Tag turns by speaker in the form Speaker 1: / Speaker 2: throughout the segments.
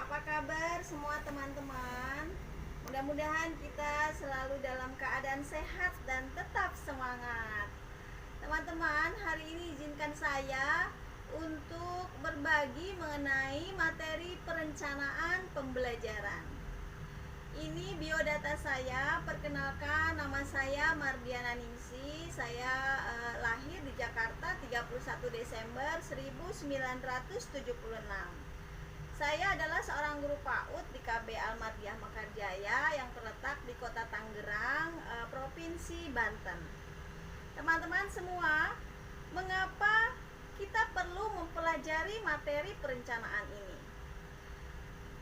Speaker 1: Apa kabar semua teman-teman? Mudah-mudahan kita selalu dalam keadaan sehat dan tetap semangat. Teman-teman, hari ini izinkan saya untuk berbagi mengenai materi perencanaan pembelajaran. Ini biodata saya. Perkenalkan, nama saya Mardiana Ningsi. Saya lahir di Jakarta 31 Desember 1976. Saya adalah seorang guru PAUD di KB Al-Mardiah Mekarjaya yang terletak di Kota Tangerang, Provinsi Banten. Teman-teman semua, mengapa kita perlu mempelajari materi perencanaan ini?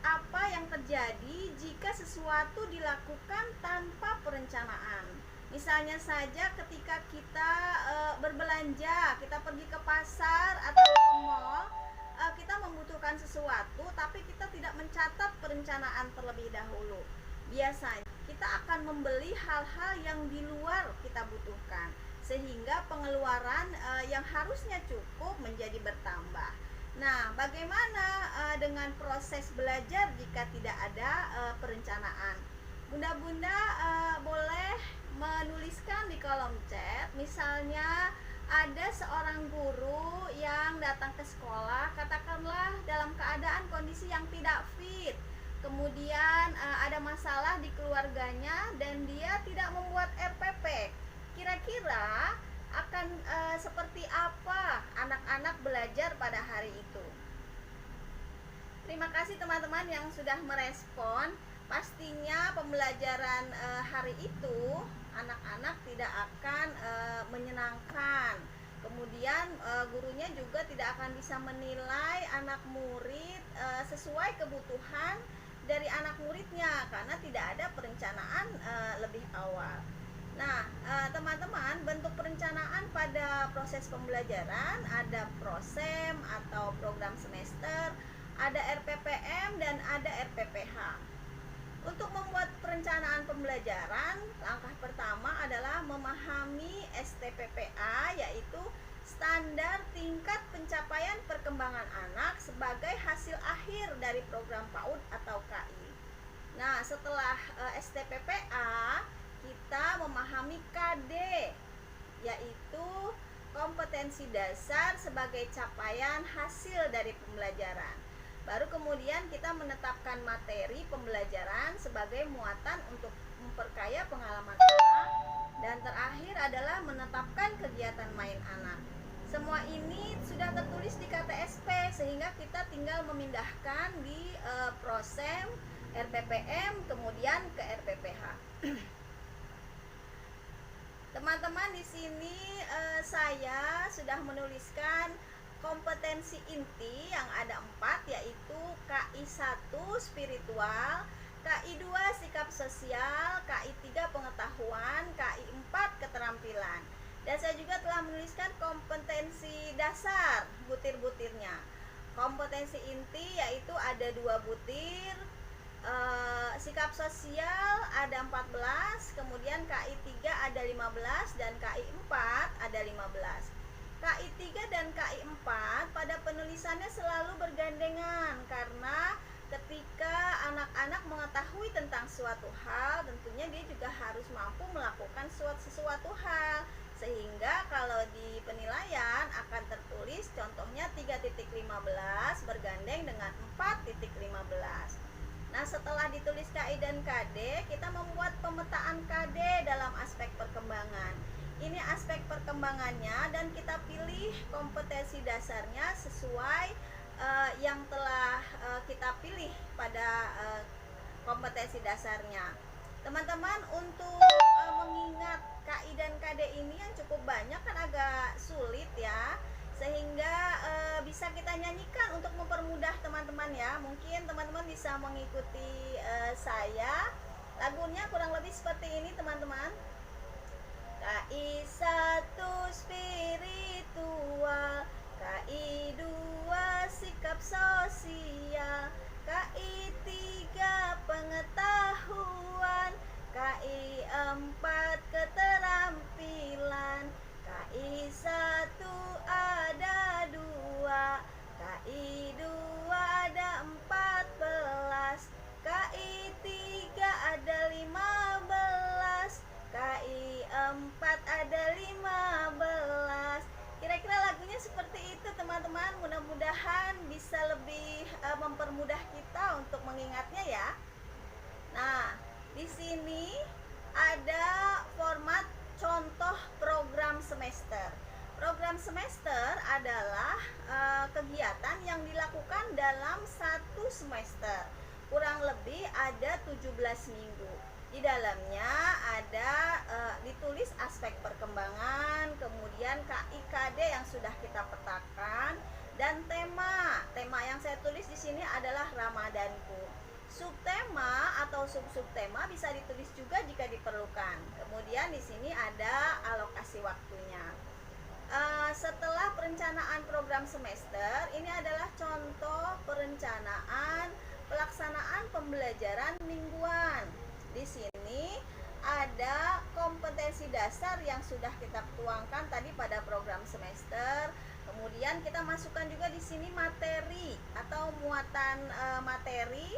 Speaker 1: Apa yang terjadi jika sesuatu dilakukan tanpa perencanaan? Misalnya saja ketika kita berbelanja, kita pergi ke pasar atau ke mall, kita membutuhkan sesuatu tapi kita tidak mencatat perencanaan terlebih dahulu. Biasanya kita akan membeli hal-hal yang di luar kita butuhkan, sehingga pengeluaran yang harusnya cukup menjadi bertambah. Nah, bagaimana dengan proses belajar jika tidak ada perencanaan? Bunda-bunda boleh menuliskan di kolom chat. Misalnya ada seorang guru yang datang ke sekolah, katakanlah dalam keadaan kondisi yang tidak fit, kemudian ada masalah di keluarganya dan dia tidak membuat RPP. Kira-kira akan seperti apa anak-anak belajar pada hari itu? Terima kasih teman-teman yang sudah merespon. Pastinya pembelajaran hari itu anak-anak tidak akan menyenangkan. Kemudian gurunya juga tidak akan bisa menilai anak murid sesuai kebutuhan dari anak muridnya karena tidak ada perencanaan lebih awal. Nah, teman-teman, bentuk perencanaan pada proses pembelajaran ada prosem atau program semester, ada RPPM dan ada RPPH. Untuk membuat perencanaan pembelajaran, langkah pertama adalah memahami STPPA, yaitu standar tingkat pencapaian perkembangan anak sebagai hasil akhir dari program PAUD atau KI. Nah, setelah STPPA, kita memahami KD, yaitu kompetensi dasar sebagai capaian hasil dari pembelajaran. Baru kemudian kita menetapkan materi pembelajaran sebagai muatan untuk memperkaya pengalaman anak. Dan terakhir adalah menetapkan kegiatan main anak. Semua ini sudah tertulis di KTSP sehingga kita tinggal memindahkan di prosem, RPPM, kemudian ke RPPH. Teman-teman, di sini saya sudah menuliskan kompetensi inti yang ada 4, yaitu KI 1 spiritual, KI 2 sikap sosial, KI 3 pengetahuan, KI 4 keterampilan. Dan saya juga telah menuliskan kompetensi dasar butir-butirnya. Kompetensi inti yaitu ada 2 butir, sikap sosial ada 14, kemudian KI 3 ada 15 dan KI 4 ada 15. KI 3 dan KI 4 pada penulisannya selalu bergandengan karena ketika anak-anak mengetahui tentang suatu hal, tentunya dia juga harus mampu melakukan sesuatu hal, sehingga kalau di penilaian akan tertulis contohnya 3.15 bergandeng dengan 4.15. Nah, setelah ditulis KI dan KD, kita membuat pemetaan KD dalam aspek perkembangan. Ini aspek perkembangannya dan kita pilih kompetensi dasarnya sesuai yang telah kita pilih pada kompetensi dasarnya. Teman-teman, untuk mengingat KI dan KD ini yang cukup banyak kan agak sulit ya, sehingga bisa kita nyanyikan untuk mempermudah teman-teman ya. Mungkin teman-teman bisa mengikuti saya. Lagunya kurang lebih seperti ini teman-teman. KI 1 spiritual, KI 2 sikap sosial, KI 3 pengetahuan, KI 4 keterampilan, KI 1 ada 2, KI 2 ada 14. mempermudah kita untuk mengingatnya ya. Nah, di sini ada format contoh program semester. Program semester adalah kegiatan yang dilakukan dalam satu semester. Kurang lebih ada 17 minggu. Di dalamnya ada ditulis aspek perkembangan, kemudian KIKD yang sudah kita petakan, dan tema yang saya tulis di sini adalah Ramadanku. Subtema atau subtema bisa ditulis juga jika diperlukan. Kemudian di sini ada alokasi waktunya. Setelah perencanaan program semester, ini adalah contoh perencanaan pelaksanaan pembelajaran mingguan. Di sini ada kompetensi dasar yang sudah kita tuangkan tadi pada program semester. Kemudian kita masukkan juga di sini materi atau muatan materi.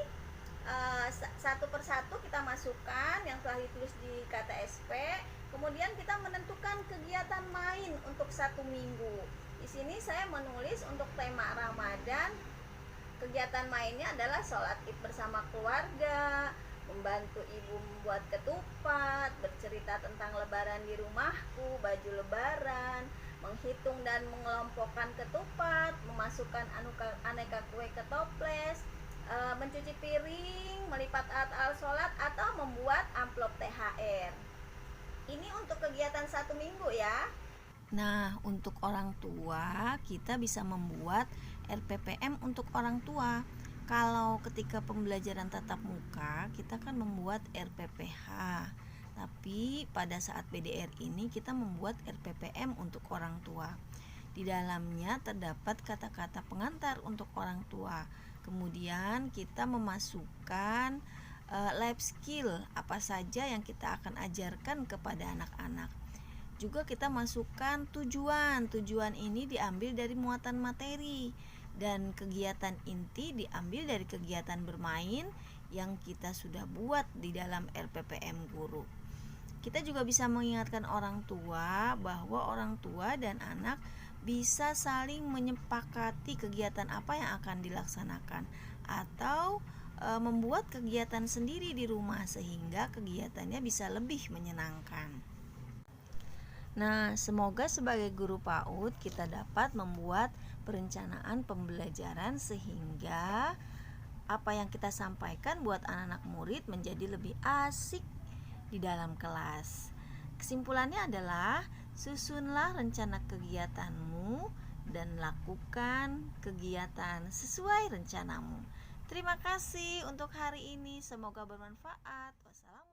Speaker 1: Satu persatu kita masukkan yang telah ditulis di KTSP. Kemudian kita menentukan kegiatan main untuk satu minggu. Di sini saya menulis untuk tema Ramadan. Kegiatan mainnya adalah sholat Id bersama keluarga, membantu ibu membuat ketupat, bercerita tentang lebaran di rumahku, baju lebaran, menghitung dan mengelompokkan ketupat, memasukkan aneka kue ke toples, mencuci piring, melipat alat-alat sholat, atau membuat amplop THR. Ini untuk kegiatan satu minggu ya.
Speaker 2: Nah, untuk orang tua kita bisa membuat RPPM untuk orang tua. Kalau ketika pembelajaran tatap muka kita kan membuat RPPH, tapi pada saat PDR ini kita membuat RPPM untuk orang tua. Di dalamnya terdapat kata-kata pengantar untuk orang tua. Kemudian kita memasukkan life skill apa saja yang kita akan ajarkan kepada anak-anak. Juga kita masukkan tujuan. Tujuan ini diambil dari muatan materi, dan kegiatan inti diambil dari kegiatan bermain yang kita sudah buat di dalam RPPM guru. Kita juga bisa mengingatkan orang tua bahwa orang tua dan anak bisa saling menyepakati kegiatan apa yang akan dilaksanakan, atau membuat kegiatan sendiri di rumah sehingga kegiatannya bisa lebih menyenangkan. Nah, semoga sebagai guru PAUD kita dapat membuat perencanaan pembelajaran sehingga apa yang kita sampaikan buat anak-anak murid menjadi lebih asik di dalam kelas. Kesimpulannya adalah susunlah rencana kegiatanmu dan lakukan kegiatan sesuai rencanamu. Terima kasih untuk hari ini, semoga bermanfaat. Wassalamualaikum.